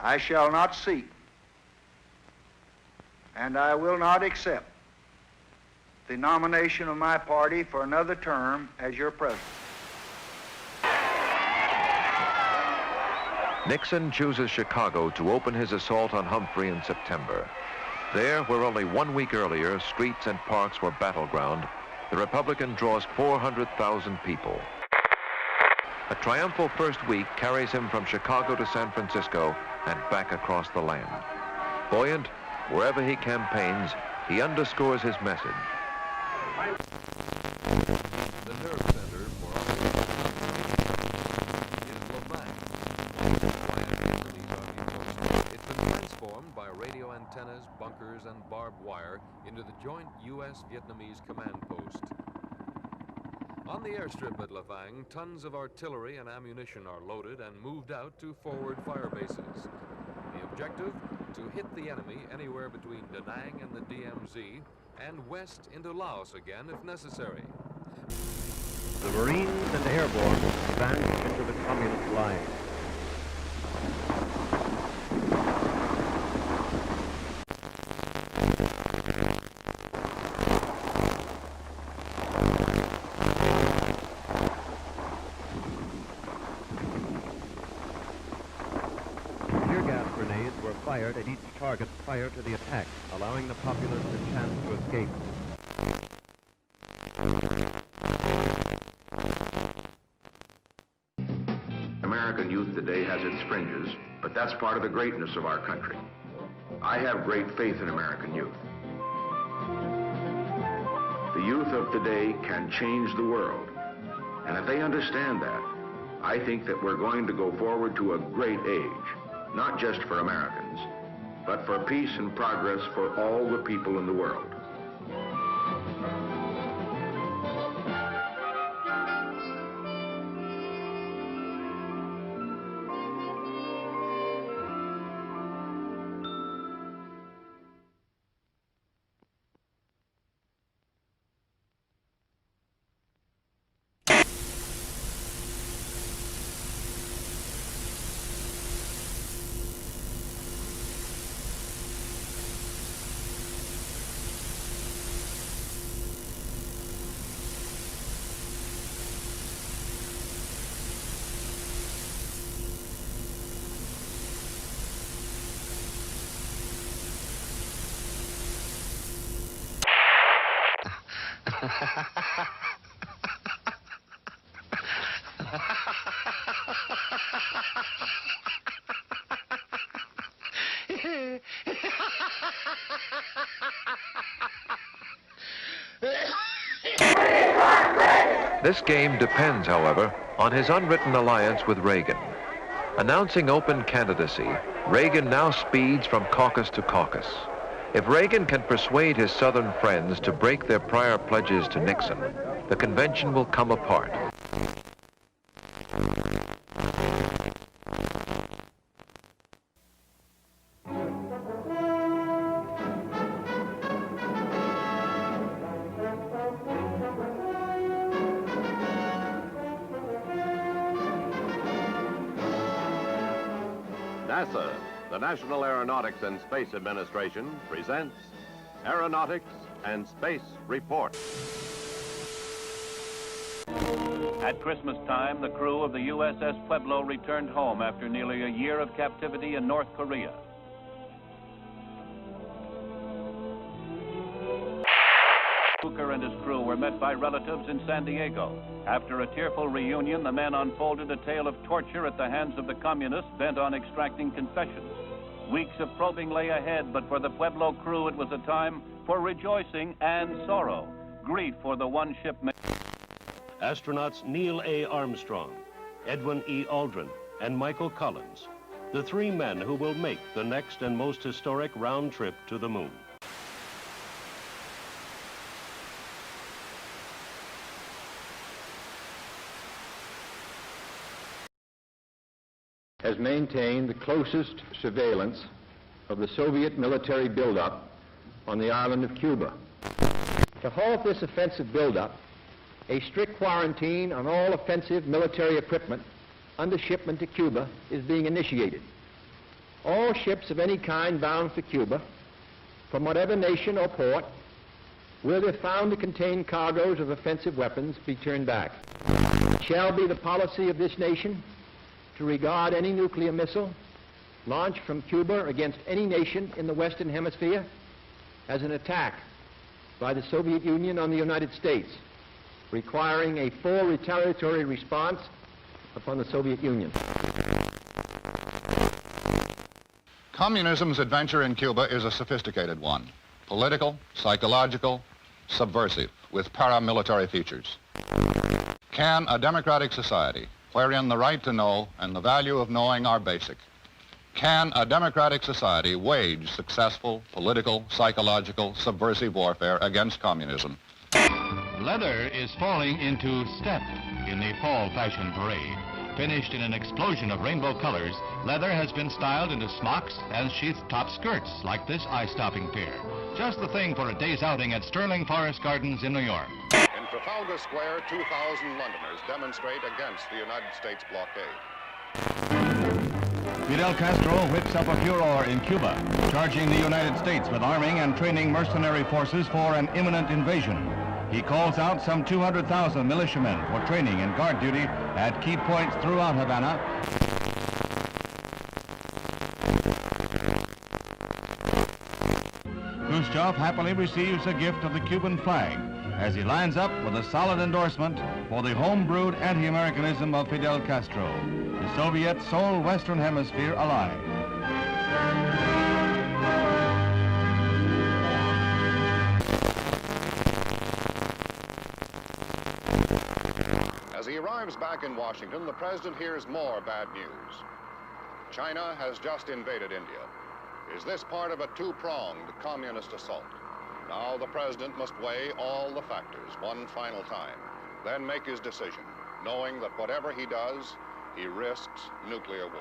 I shall not seek, and I will not accept the nomination of my party for another term as your president. Nixon chooses Chicago to open his assault on Humphrey in September. There, where only 1 week earlier streets and parks were battleground, the Republican draws 400,000 people. A triumphal first week carries him from Chicago to San Francisco and back across the land. Buoyant, wherever he campaigns, he underscores his message. The nerve center for it's been transformed by radio antennas, bunkers, and barbed wire into the joint U.S.-Vietnamese command post. On the airstrip at Lafang, tons of artillery and ammunition are loaded and moved out to forward fire bases. The objective? To hit the enemy anywhere between Da Nang and the DMZ and west into Laos again if necessary. The Marines and airborne advanced into the communist line. Tear gas grenades were fired at each target prior to the attack, allowing the populace a chance to escape. American youth today has its fringes, but that's part of the greatness of our country. I have great faith in American youth. The youth of today can change the world, and if they understand that, I think that we're going to go forward to a great age, not just for Americans, but for peace and progress for all the people in the world. This game depends, however, on his unwritten alliance with Reagan. Announcing open candidacy, Reagan now speeds from caucus to caucus. If Reagan can persuade his Southern friends to break their prior pledges to Nixon, the convention will come apart. NASA, the National Aeronautics and Space Administration, presents Aeronautics and Space Report. At Christmas time, the crew of the USS Pueblo returned home after nearly a year of captivity in North Korea. Hooker and his crew were met by relatives in San Diego. After a tearful reunion, the men unfolded a tale of torture at the hands of the communists bent on extracting confessions. Weeks of probing lay ahead, but for the Pueblo crew, it was a time for rejoicing and sorrow. Grief for the one shipmate. Astronauts Neil A. Armstrong, Edwin E. Aldrin, and Michael Collins, the three men who will make the next and most historic round trip to the moon. Has maintained the closest surveillance of the Soviet military buildup on the island of Cuba. To halt this offensive buildup, a strict quarantine on all offensive military equipment under shipment to Cuba is being initiated. All ships of any kind bound for Cuba, from whatever nation or port, where they're found to contain cargoes of offensive weapons, be turned back. It shall be the policy of this nation to regard any nuclear missile launched from Cuba against any nation in the Western Hemisphere as an attack by the Soviet Union on the United States, requiring a full retaliatory response upon the Soviet Union. Communism's adventure in Cuba is a sophisticated one. Political, psychological, subversive, with paramilitary features. Can a democratic society, wherein the right to know and the value of knowing are basic, can a democratic society wage successful political, psychological, subversive warfare against communism? Leather is falling into step in the fall fashion parade. Finished in an explosion of rainbow colors, leather has been styled into smocks and sheath-top skirts like this eye-stopping pair. Just the thing for a day's outing at Sterling Forest Gardens in New York. In Trafalgar Square, 2,000 Londoners demonstrate against the United States blockade. Fidel Castro whips up a furor in Cuba, charging the United States with arming and training mercenary forces for an imminent invasion. He calls out some 200,000 militiamen for training and guard duty at key points throughout Havana. Khrushchev happily receives a gift of the Cuban flag as he lines up with a solid endorsement for the home-brewed anti-Americanism of Fidel Castro, the Soviet sole Western Hemisphere ally. As he arrives back in Washington, the president hears more bad news. China has just invaded India. Is this part of a two-pronged communist assault? Now the president must weigh all the factors one final time, then make his decision, knowing that whatever he does, he risks nuclear war.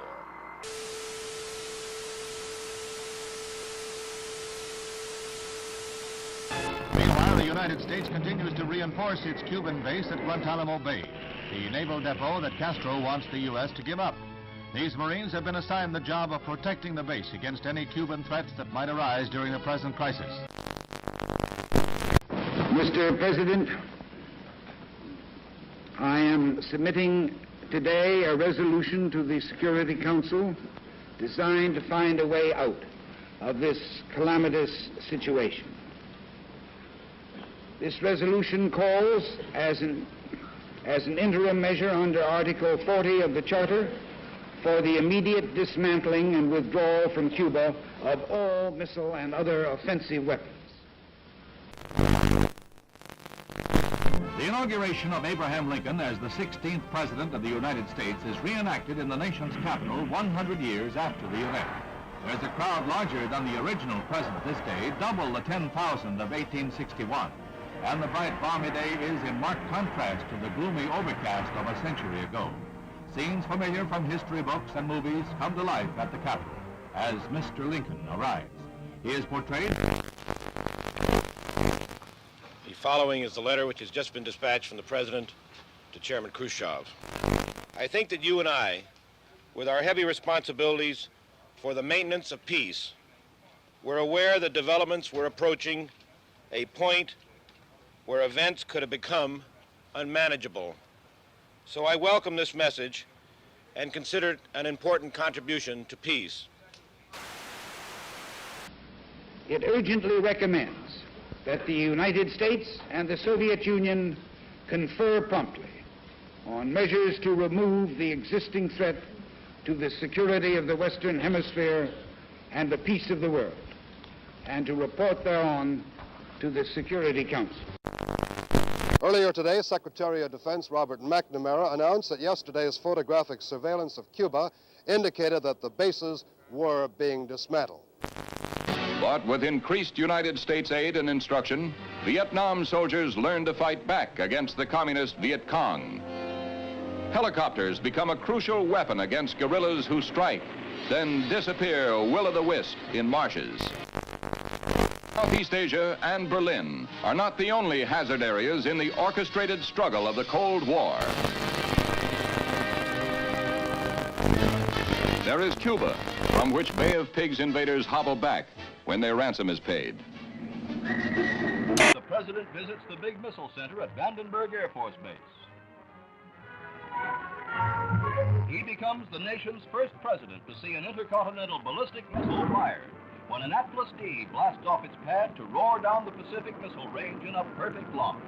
Meanwhile, the United States continues to reinforce its Cuban base at Guantanamo Bay, the naval depot that Castro wants the U.S. to give up. These Marines have been assigned the job of protecting the base against any Cuban threats that might arise during the present crisis. Mr. President, I am submitting today a resolution to the Security Council designed to find a way out of this calamitous situation. This resolution calls, as an interim measure under Article 40 of the Charter, for the immediate dismantling and withdrawal from Cuba of all missile and other offensive weapons. The inauguration of Abraham Lincoln as the 16th President of the United States is reenacted in the nation's capital 100 years after the event. There's a crowd larger than the original president this day, double the 10,000 of 1861. And the bright, balmy day is in marked contrast to the gloomy overcast of a century ago. Scenes familiar from history books and movies come to life at the Capitol as Mr. Lincoln arrives. He is portrayed. The following is the letter which has just been dispatched from the President to Chairman Khrushchev. I think that you and I, with our heavy responsibilities for the maintenance of peace, were aware that developments were approaching a point where events could have become unmanageable. So I welcome this message and consider it an important contribution to peace. It urgently recommends that the United States and the Soviet Union confer promptly on measures to remove the existing threat to the security of the Western Hemisphere and the peace of the world, and to report thereon to the Security Council. Earlier today, Secretary of Defense Robert McNamara announced that yesterday's photographic surveillance of Cuba indicated that the bases were being dismantled. But with increased United States aid and instruction, Vietnam soldiers learned to fight back against the communist Viet Cong. Helicopters become a crucial weapon against guerrillas who strike, then disappear will-o'-the-wisp in marshes. Southeast Asia and Berlin are not the only hazard areas in the orchestrated struggle of the Cold War. There is Cuba, from which Bay of Pigs invaders hobble back when their ransom is paid. The president visits the big missile center at Vandenberg Air Force Base. He becomes the nation's first president to see an intercontinental ballistic missile fired when an Atlas D blasts off its pad to roar down the Pacific Missile Range in a perfect launch.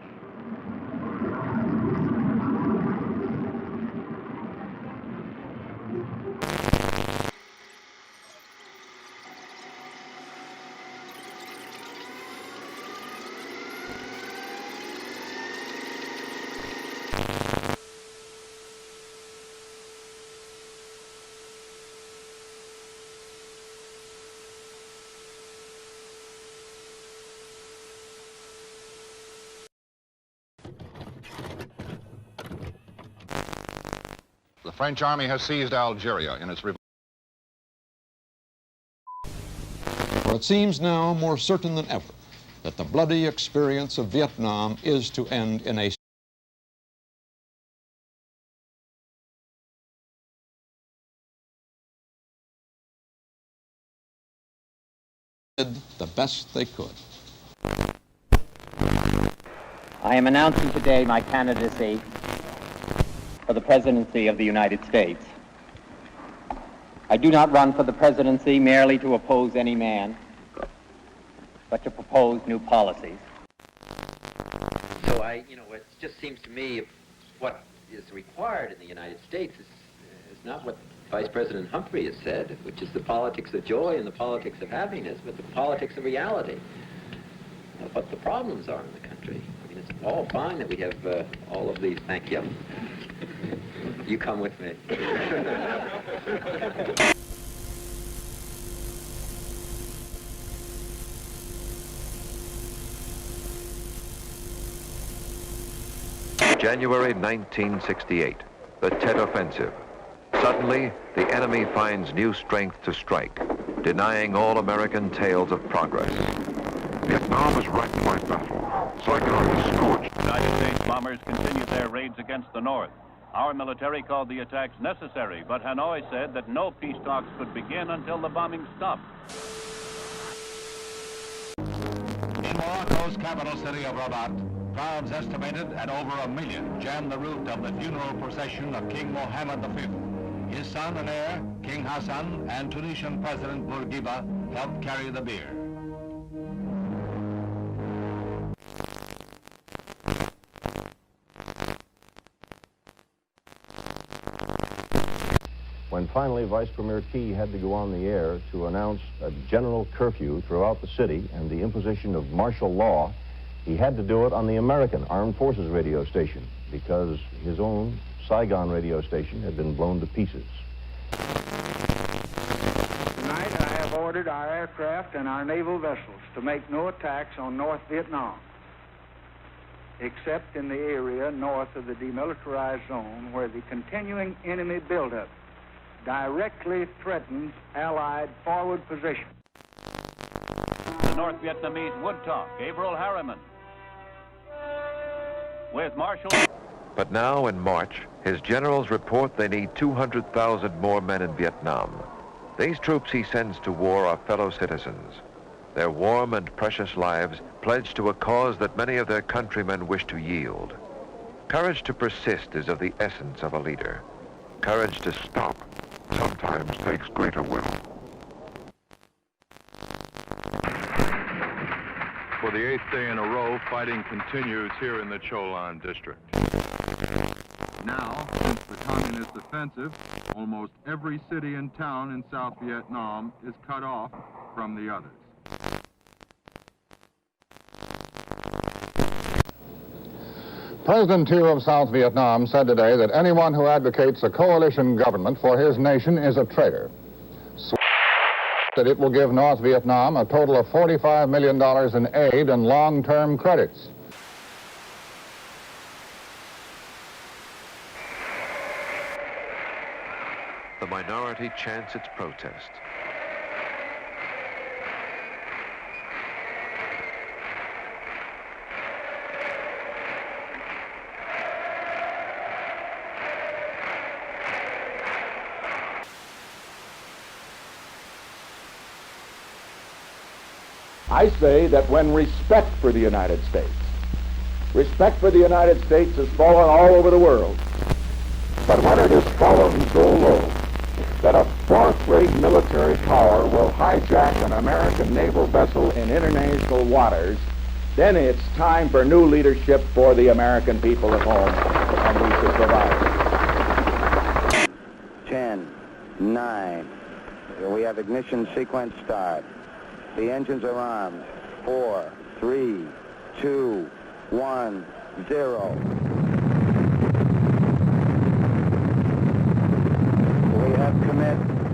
The French army has seized Algeria in its... For it seems now more certain than ever that the bloody experience of Vietnam is to end in a did the best they could. I am announcing today my candidacy for the presidency of the United States. I do not run for the presidency merely to oppose any man, but to propose new policies. So it just seems to me what is required in the United States is not what Vice President Humphrey has said, which is the politics of joy and the politics of happiness, but the politics of reality, what the problems are in the country. I mean, it's all fine that we have all of these. Thank you. You come with me. January 1968, the Tet Offensive. Suddenly, the enemy finds new strength to strike, denying all American tales of progress. Vietnam is racked by battle. Saigon is scorched. United States bombers continued their raids against the North. Our military called the attacks necessary, but Hanoi said that no peace talks could begin until the bombing stopped. In Morocco's capital city of Rabat, crowds estimated at over 1 million jammed the route of the funeral procession of King Mohammed V. His son and heir, King Hassan, and Tunisian President Bourguiba helped carry the bier. When finally Vice Premier Key had to go on the air to announce a general curfew throughout the city and the imposition of martial law, he had to do it on the American Armed Forces radio station because his own Saigon radio station had been blown to pieces. Tonight I have ordered our aircraft and our naval vessels to make no attacks on North Vietnam, except in the area north of the demilitarized zone where the continuing enemy buildup directly threatens Allied forward position. The North Vietnamese would talk. Gabriel Harriman. With Marshal... But now, in March, his generals report they need 200,000 more men in Vietnam. These troops he sends to war are fellow citizens. Their warm and precious lives pledged to a cause that many of their countrymen wish to yield. Courage to persist is of the essence of a leader. Courage to stop sometimes takes greater will. For the 8th day in a row, fighting continues here in the Cholan district. Now, since the communist offensive, almost every city and town in South Vietnam is cut off from the others. President Thieu of South Vietnam said today that anyone who advocates a coalition government for his nation is a traitor. That it will give North Vietnam a total of $45 million in aid and long-term credits. The minority chants its protest. I say that when respect for the United States has fallen all over the world, but when it has fallen so low that a fourth-rate military power will hijack an American naval vessel in international waters, then it's time for new leadership for the American people at home, and we should provide it. 10, 9, we have ignition sequence start. The engines are armed. 4, 3, 2, 1, 0.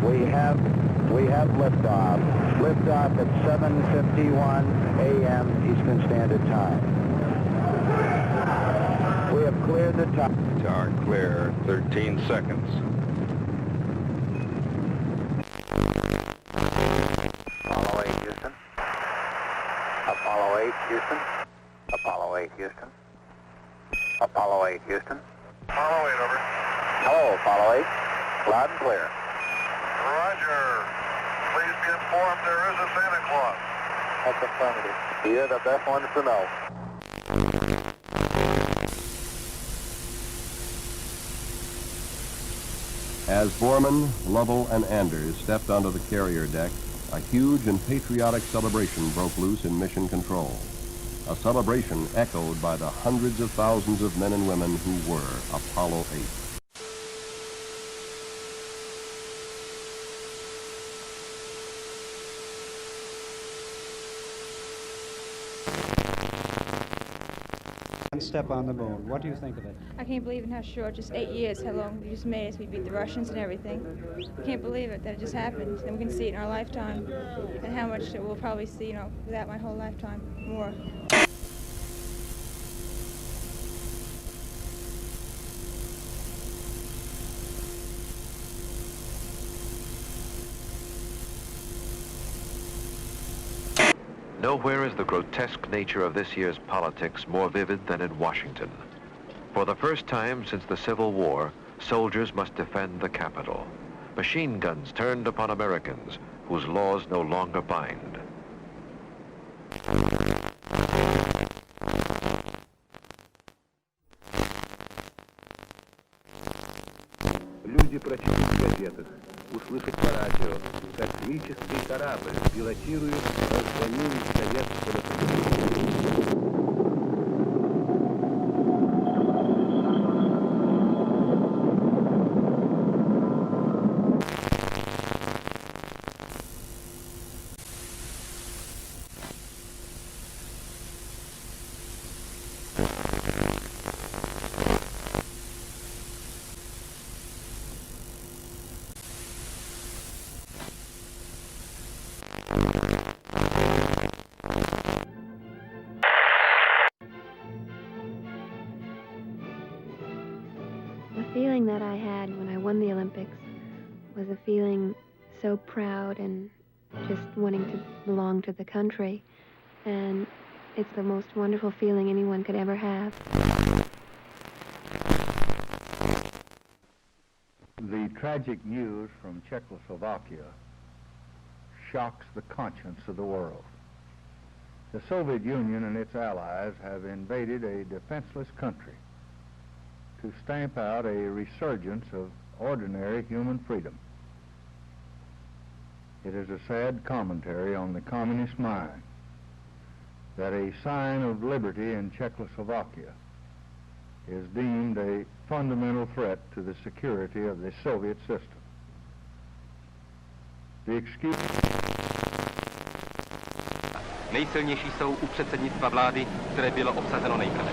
We have liftoff. Liftoff at 7:51 a.m. Eastern Standard Time. We have cleared the top. Tower clear, 13 seconds. Apollo 8, Houston. Apollo 8, Houston. Apollo 8, Houston. Apollo 8, Houston. Apollo 8, over. Hello, Apollo 8. Loud and clear. Roger. Please be informed there is a Santa Claus. That's affirmative. You're the best ones to know. As Borman, Lovell, and Anders stepped onto the carrier deck, a huge and patriotic celebration broke loose in Mission Control. A celebration echoed by the hundreds of thousands of men and women who were Apollo 8. Step on the moon. What do you think of it? I can't believe in how short, just 8 years, how long we just made us. We beat the Russians and everything. I can't believe it, that it just happened. And we can see it in our lifetime. And how much we'll probably see, without my whole lifetime, more. Nowhere is the grotesque nature of this year's politics more vivid than in Washington. For the first time since the Civil War, soldiers must defend the Capitol. Machine guns turned upon Americans whose laws no longer bind. Люди прочитают в газетах, услышат по радио, как космический корабль пилотирует разгонивший советского The feeling that I had when I won the Olympics was a feeling so proud and just wanting to belong to the country. And it's the most wonderful feeling anyone could ever have. The tragic news from Czechoslovakia shocks the conscience of the world. The Soviet Union and its allies have invaded a defenseless country to stamp out a resurgence of ordinary human freedom. It is a sad commentary on the communist mind that a sign of liberty in Czechoslovakia is deemed a fundamental threat to the security of the Soviet system. The excuse... Nejsilnější jsou u předsednictva vlády, které bylo obsazeno nejprve.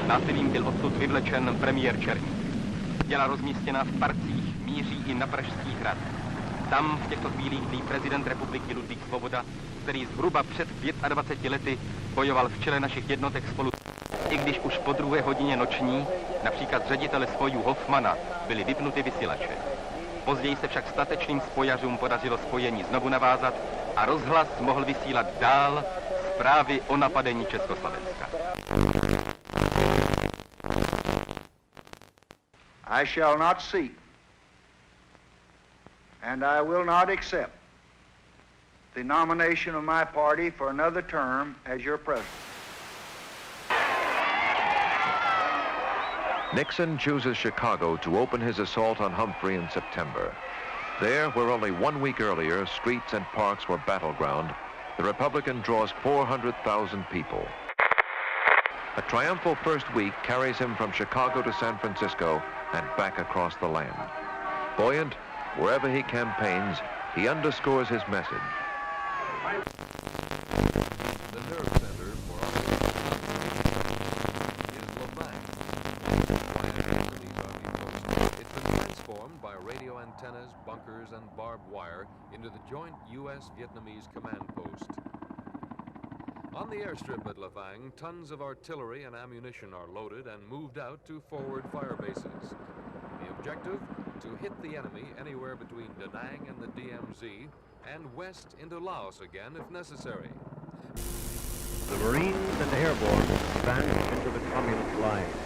Násilím byl odsud vyvlečen premiér Černík. Těla rozmístěná v parcích míří i na Pražský hrad. Tam v těchto chvílích dlí prezident republiky Ludvík Svoboda, který zhruba před 25 lety bojoval v čele našich jednotek spolu. I když už po 2. hodině noční, například ředitele spojů Hoffmana, byly vypnuty vysílače. Později se však statečným spojařům podařilo spojení znovu navázat a rozhlas mohl vysílat dál zprávy o napadení Československa. I shall not seek, and I will not accept the nomination of my party for another term as your president. Nixon chooses Chicago to open his assault on Humphrey in September. There, where only 1 week earlier streets and parks were battleground, the Republican draws 400,000 people. A triumphal first week carries him from Chicago to San Francisco and back across the land. Buoyant, wherever he campaigns, he underscores his message. The nerve center for is Lavang. It's been transformed by radio antennas, bunkers, and barbed wire into the joint U.S.-Vietnamese command post. On the airstrip at Lavang, tons of artillery and ammunition are loaded and moved out to forward fire bases. The objective? To hit the enemy anywhere between Da Nang and the DMZ and west into Laos again if necessary. The Marines and airborne advanced into the communist lines.